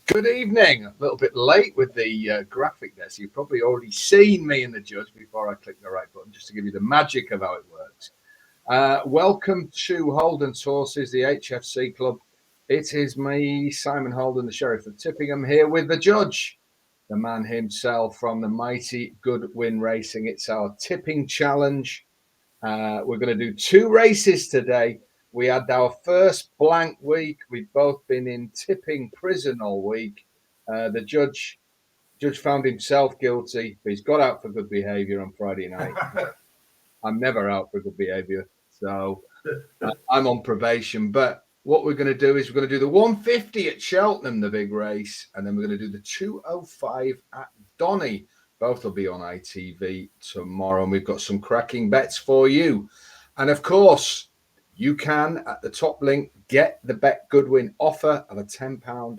Good evening. A little bit late with the graphic there, so you've probably already seen me and the judge before I click the right button, just to give you the magic of how it works. Welcome to Holden's Horses, the HFC Club. It is me, Simon Holden, the Sheriff of Tippingham, here with the judge, the man himself from the mighty Goodwin Racing. It's our tipping challenge. We're going to do 2 races today. We had our first blank week. We've both been in tipping prison all week. The judge found himself guilty, but he's got out for good behaviour on Friday night. I'm never out for good behaviour, so I'm on probation. But what we're going to do is we're going to do the 150 at Cheltenham, the big race, and then we're going to do the 205 at Donny. Both will be on ITV tomorrow, and we've got some cracking bets for you. And of course, you can, at the top link, get the Bet Goodwin offer of a £10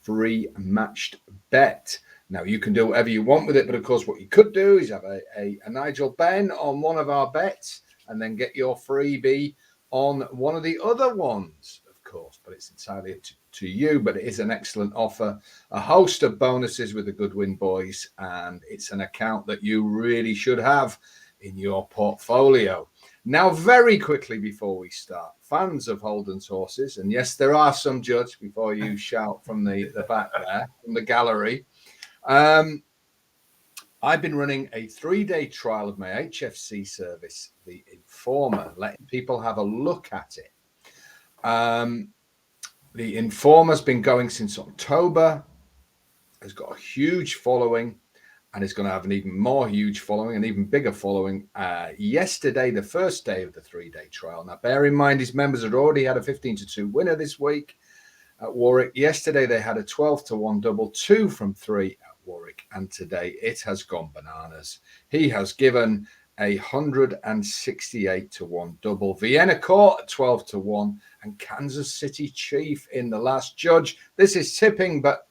free matched bet. Now, you can do whatever you want with it, but of course, what you could do is have a Nigel Ben on one of our bets and then get your freebie on one of the other ones, of course, but it's entirely to you. But it is an excellent offer, a host of bonuses with the Goodwin boys, and it's an account that you really should have in your portfolio. Now, very quickly before we start, fans of Holden's Horses, and yes, there are some, Judge, before you shout from the back there, from the gallery. I've been running a 3-day trial of my HFC service, the Informer, letting people have a look at it. The Informer's been going since October, has got a huge following, and is going to have an even more huge following, an even bigger following. Yesterday, the first day of the 3-day trial. Now, bear in mind, his members had already had a 15-2 winner this week at Warwick. Yesterday, they had a 12-1 double, 2 from 3 at Warwick, and today it has gone bananas. He has given a 168-1 double, Vienna Court at 12-1, and Kansas City Chief in the last. Judge, this is tipping, but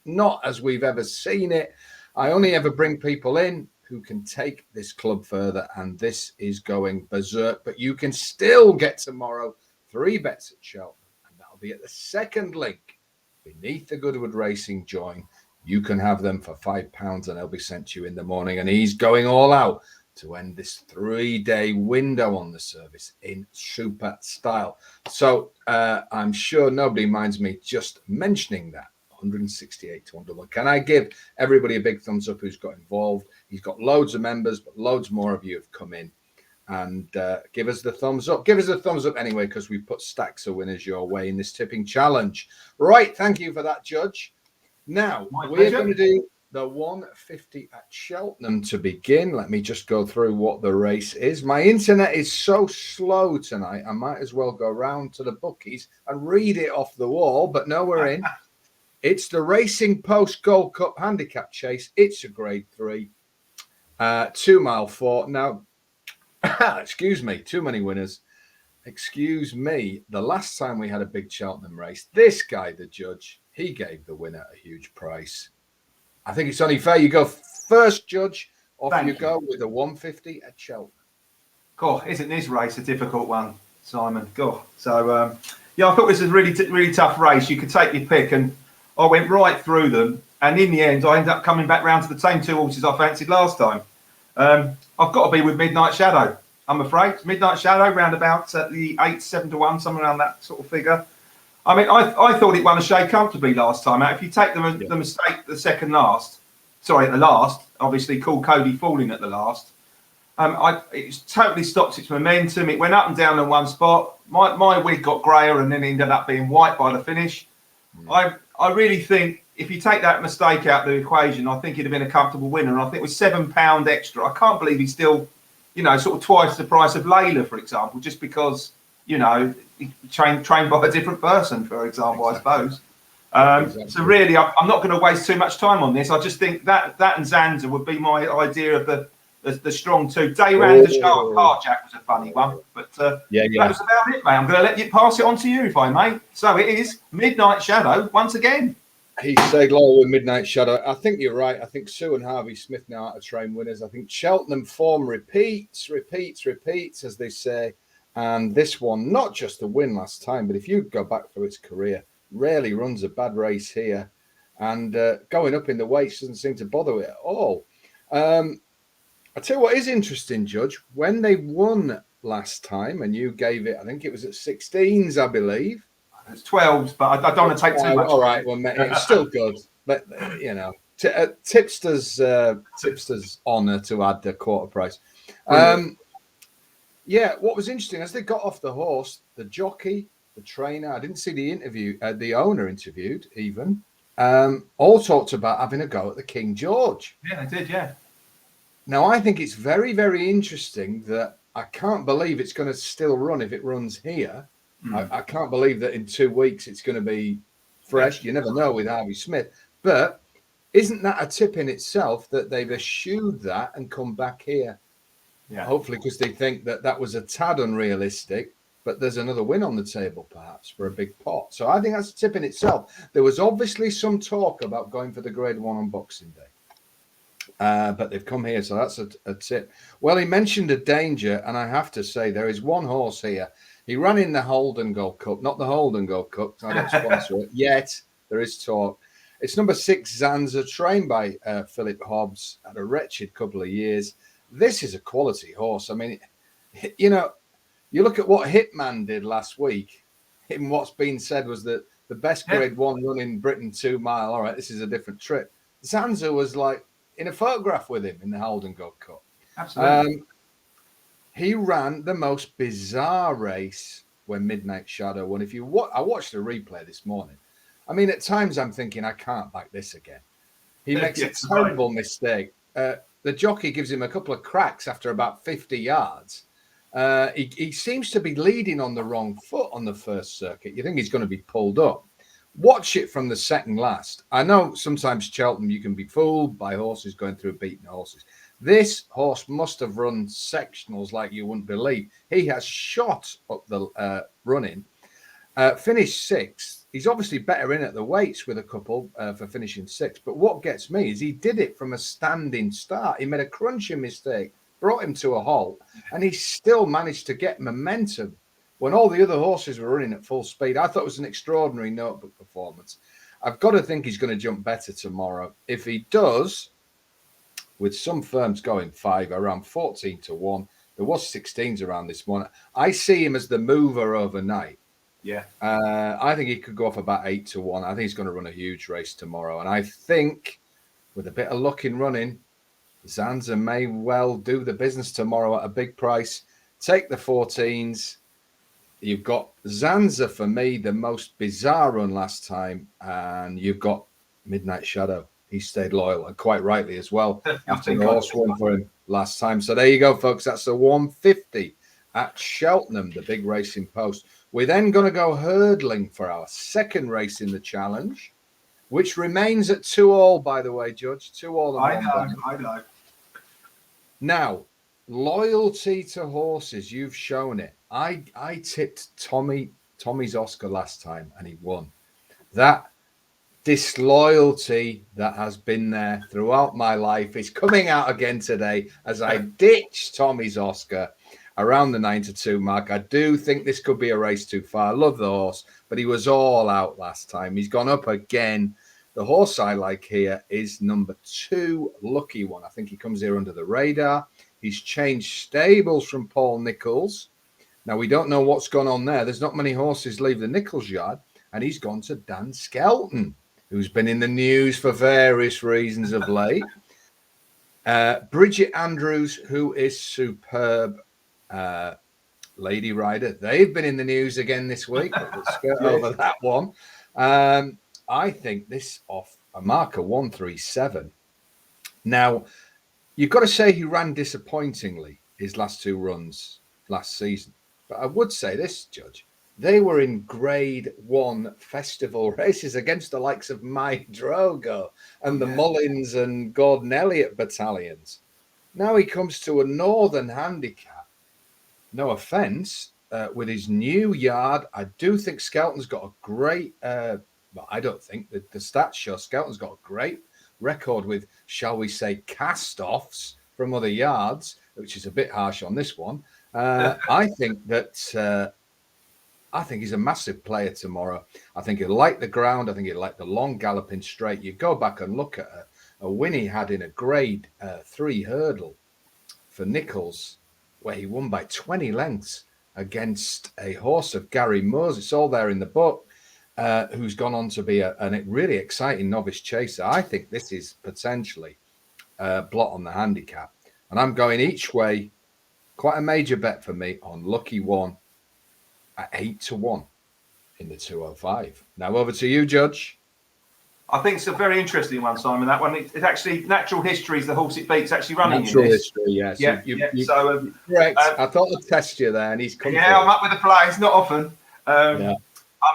not as we've ever seen it. I only ever bring people in who can take this club further, and this is going berserk. But you can still get tomorrow 3 bets at Cheltenham, and that'll be at the second link beneath the Goodwood Racing join. You can have them for £5, and they'll be sent to you in the morning. And he's going all out to end this 3-day window on the service in super style. So I'm sure nobody minds me just mentioning that. 168-1 double. Can I give everybody a big thumbs up who's got involved? He's got loads of members, but loads more of you have come in. And give us the thumbs up. Give us a thumbs up anyway, because we put stacks of winners your way in this tipping challenge. Right, thank you for that, Judge. Now, we're going to do the 150 at Cheltenham to begin. Let me just go through what the race is. My internet is so slow tonight, I might as well go round to the bookies and read it off the wall, but no, we're in. It's the Racing Post Gold Cup Handicap Chase. It's a grade 3, 2 mile 4. Now, excuse me, too many winners. Excuse me. The last time we had a big Cheltenham race, this guy, the judge, he gave the winner a huge price. I think it's only fair you go first, Judge. Off you go with a 150 at Cheltenham. Cool. Isn't this race a difficult one, Simon? Cool. So, yeah, I thought this was a really tough race. You could take your pick, and I went right through them, and in the end, I ended up coming back round to the same 2 horses I fancied last time. I've got to be with Midnight Shadow, I'm afraid. Midnight Shadow, round about the 8-7-1, somewhere around that sort of figure. I mean, I thought it won a shade comfortably last time out. If you take the mistake at the last, obviously called Cody falling at the last. It totally stopped its momentum. It went up and down in one spot. My wig got greyer and then ended up being white by the finish. I really think if you take that mistake out of the equation, I think he'd have been a comfortable winner. And I think with £7 extra, I can't believe he's still, sort of twice the price of Layla, for example, just because, he trained by a different person, for example, exactly. I suppose. So really, I'm not going to waste too much time on this. I just think that and Zanza would be my idea of the strong 2. Dayrand, the Sharp Carjack was a funny one, but that was about it, mate. I'm going to let you pass it on to you, if I may. So it is Midnight Shadow once again. He stayed low with Midnight Shadow. I think you're right. I think Sue and Harvey Smith now are train winners. I think Cheltenham form repeats, as they say. And this one, not just the win last time, but if you go back through its career, rarely runs a bad race here. and going up in the weights doesn't seem to bother it at all. I tell you what is interesting, Judge, when they won last time, and you gave it, I think it was at 16s, I believe. It's 12s, but I don't want to take too much. All right, well, mate, it's still good, but you know, tipster's honour to add the quarter price. Yeah, what was interesting as they got off the horse, the jockey, the trainer, I didn't see the interview, the owner interviewed even, all talked about having a go at the King George. Yeah, they did, yeah. Now, I think it's very, very interesting that I can't believe it's going to still run if it runs here. I can't believe that in 2 weeks it's going to be fresh. You never know with Harvey Smith. But isn't that a tip in itself that they've eschewed that and come back here? Yeah. Hopefully because they think that that was a tad unrealistic, but there's another win on the table perhaps for a big pot. So I think that's a tip in itself. There was obviously some talk about going for the Grade 1 on Boxing Day. But they've come here, so that's a tip. Well, he mentioned a danger, and I have to say there is one horse here. He ran in the Holden Gold Cup, not the Holden Gold Cup, because I don't sponsor it yet. There is talk. It's number 6, Zanza, trained by Philip Hobbs, had a wretched couple of years. This is a quality horse. I mean, you know, you look at what Hitman did last week, and what's been said was that the best Grade 1 run in Britain, 2 mile. All right, this is a different trip. Zanza was like in a photograph with him in the Holden Gold Cup. Absolutely. He ran the most bizarre race when Midnight Shadow won. I watched the replay this morning. I mean, at times I'm thinking I can't back this again. He makes a terrible mistake. The jockey gives him a couple of cracks after about 50 yards. He seems to be leading on the wrong foot on the first circuit. You think he's going to be pulled up. Watch it from the second last. I know sometimes Cheltenham you can be fooled by horses going through beaten horses. This horse must have run sectionals like you wouldn't believe. He has shot up the running, finished 6th. He's obviously better in at the weights with a couple for finishing 6th. But what gets me is he did it from a standing start. He made a crunching mistake, brought him to a halt, and he still managed to get momentum when all the other horses were running at full speed. I thought it was an extraordinary notebook performance. I've got to think he's going to jump better tomorrow. If he does, with some firms going 5, around 14 to 1, there was 16s around this morning. I see him as the mover overnight. Yeah. I think he could go off about 8 to 1. I think he's going to run a huge race tomorrow. And I think with a bit of luck in running, Zanza may well do the business tomorrow at a big price. Take the 14s. You've got Zanza, for me, the most bizarre run last time. And you've got Midnight Shadow. He stayed loyal, and quite rightly as well, after the horse won for him last time. So there you go, folks. That's the 150 at Cheltenham, the big racing post. We're then going to go hurdling for our second race in the challenge, which remains at 2-all, by the way, Judge. 2-all. I know. Now, loyalty to horses, you've shown it. I tipped Tommy's Oscar last time, and he won. That disloyalty that has been there throughout my life is coming out again today as I ditch Tommy's Oscar around the 9 to 2 mark. I do think this could be a race too far. I love the horse, but he was all out last time. He's gone up again. The horse I like here is number 2, Lucky One. I think he comes here under the radar. He's changed stables from Paul Nicholls. Now, we don't know what's gone on there. There's not many horses leave the Nicholls yard, and he's gone to Dan Skelton, who's been in the news for various reasons of late. Bridget Andrews, who is superb. Lady Rider, they've been in the news again this week, but we'll skirt over that one. I think this off a marker 137. Now, you've got to say he ran disappointingly his last 2 runs last season, but I would say this, Judge, they were in Grade 1 festival races against the likes of Mike Drogo and the Mullins and Gordon Elliott battalions. Now he comes to a Northern handicap. No offence, with his new yard. I do think Skelton's got a great, well, I don't think, the stats show Skelton's got a great record with, shall we say, cast-offs from other yards, which is a bit harsh on this one. I think that I think he's a massive player tomorrow. I think he'll like the ground. I think he'll like the long galloping straight. You go back and look at a win he had in a grade 3 hurdle for Nichols, where he won by 20 lengths against a horse of Gary Moore's. It's all there in the book, who's gone on to be a really exciting novice chaser. I think this is potentially a blot on the handicap. And I'm going each way, quite a major bet for me on Lucky One at 8-1 in the 205. Now over to you, Judge. I think it's a very interesting one, Simon. That one, it's actually natural history is the horse it beats. Actually running natural in this. History, yes. Yeah. So correct. I thought I'd test you there, and he's come. Yeah, I'm up with the play. It's not often. I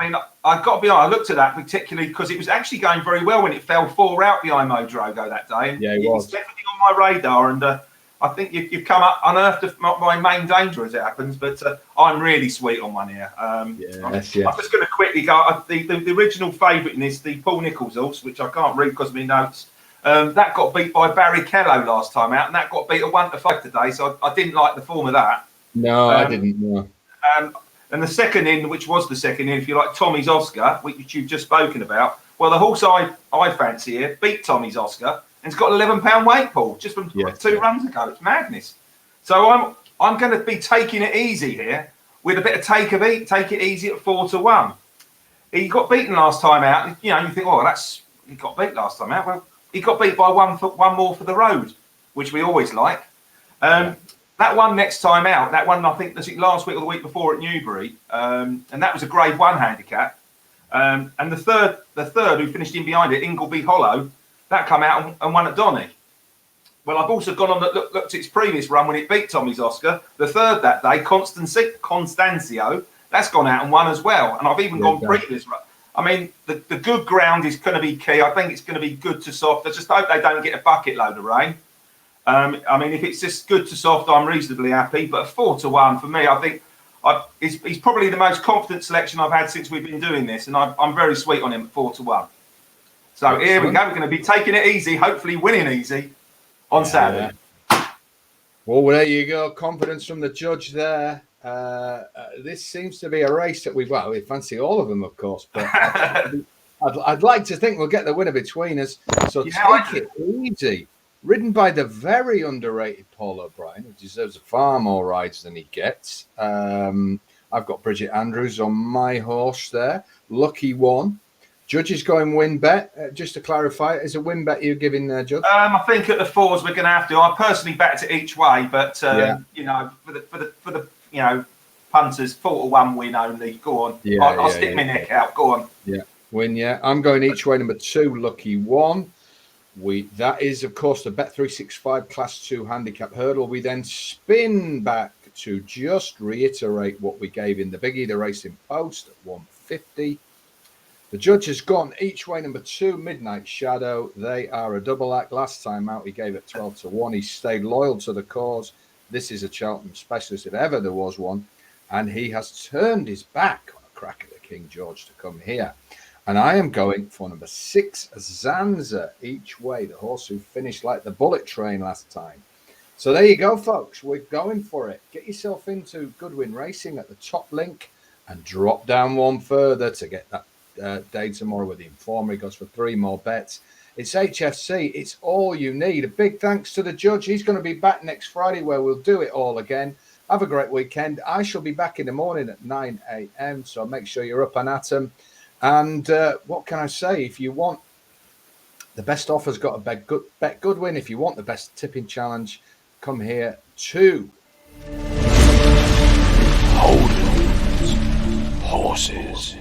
mean, I've got to be honest. I looked at that particularly because it was actually going very well when it fell 4 out behind Mo Drogo that day. And yeah, it was definitely on my radar. And I think you've come up unearthed my main danger as it happens. But I'm really sweet on one here. I'm just going to quickly go. The original favourite in this, the Paul Nicholls horse, which I can't read because of my notes. That got beat by Barry Kello last time out, and that got beat at 1-5 today. So I didn't like the form of that. No, I didn't. No. And the second in, which was the second in, if you like, Tommy's Oscar, which you've just spoken about. Well, the horse I fancy here beat Tommy's Oscar, and it's got an 11-pound weight, Paul, just from 2 runs ago. It's madness. So I'm going to be taking it easy here with a bit of take it easy at 4-1. He got beaten last time out. You know, you think, oh, he got beat last time out. Well, he got beat by one more for the road, which we always like. That one next time out, that one I think was last week or the week before at Newbury, and that was a Grade 1 handicap. And the third who finished in behind it, Ingleby Hollow, that come out and won at Donny. Well, I've also gone on and looked at its previous run when it beat Tommy's Oscar. The third that day, Constancio, that's gone out and won as well. And I've even gone previous run. I mean, the good ground is going to be key. I think it's going to be good to soft. I just hope they don't get a bucket load of rain. I mean, if it's just good to soft, I'm reasonably happy. But 4-1 for me, I think he's probably the most confident selection I've had since we've been doing this, and I'm very sweet on him at 4-1. So here we go. We're going to be taking it easy, hopefully winning easy on Saturday. Well, there you go. Confidence from the judge there. This seems to be a race that we fancy all of them, of course, but I'd like to think we'll get the winner between us. So take it easy. Ridden by the very underrated Paul O'Brien, who deserves far more rides than he gets. I've got Bridget Andrews on my horse there. Lucky One. Judge is going win bet. Just to clarify, is a win bet you're giving there, Judge? I think at the 4s we're going to have to. I personally bet it each way, but you know, for the punters, 4-1 win only. Go on. I'll stick my neck out. Go on. Yeah, win. Yeah, I'm going each way. Number 2, Lucky One. That is, of course, the Bet365 Class 2 handicap hurdle. We then spin back to just reiterate what we gave in the biggie, the Racing Post at 150. The judge has gone each way. Number 2, Midnight Shadow. They are a double act. Last time out, he gave it 12-1. He stayed loyal to the cause. This is a Cheltenham specialist, if ever there was one. And he has turned his back on a crack at the King George to come here. And I am going for number 6, Zanza, each way, the horse who finished like the bullet train last time. So there you go, folks. We're going for it. Get yourself into Goodwin Racing at the top link and drop down one further to get that day tomorrow with the Informer. He goes for 3 more bets. It's HFC. It's all you need. A big thanks to the judge. He's going to be back next Friday where we'll do it all again. Have a great weekend. I shall be back in the morning at 9 a.m. So make sure you're up and at 'em. And what can I say? If you want the best offers, got a bet Goodwin. If you want the best tipping challenge, come here to HOLDENS Horses.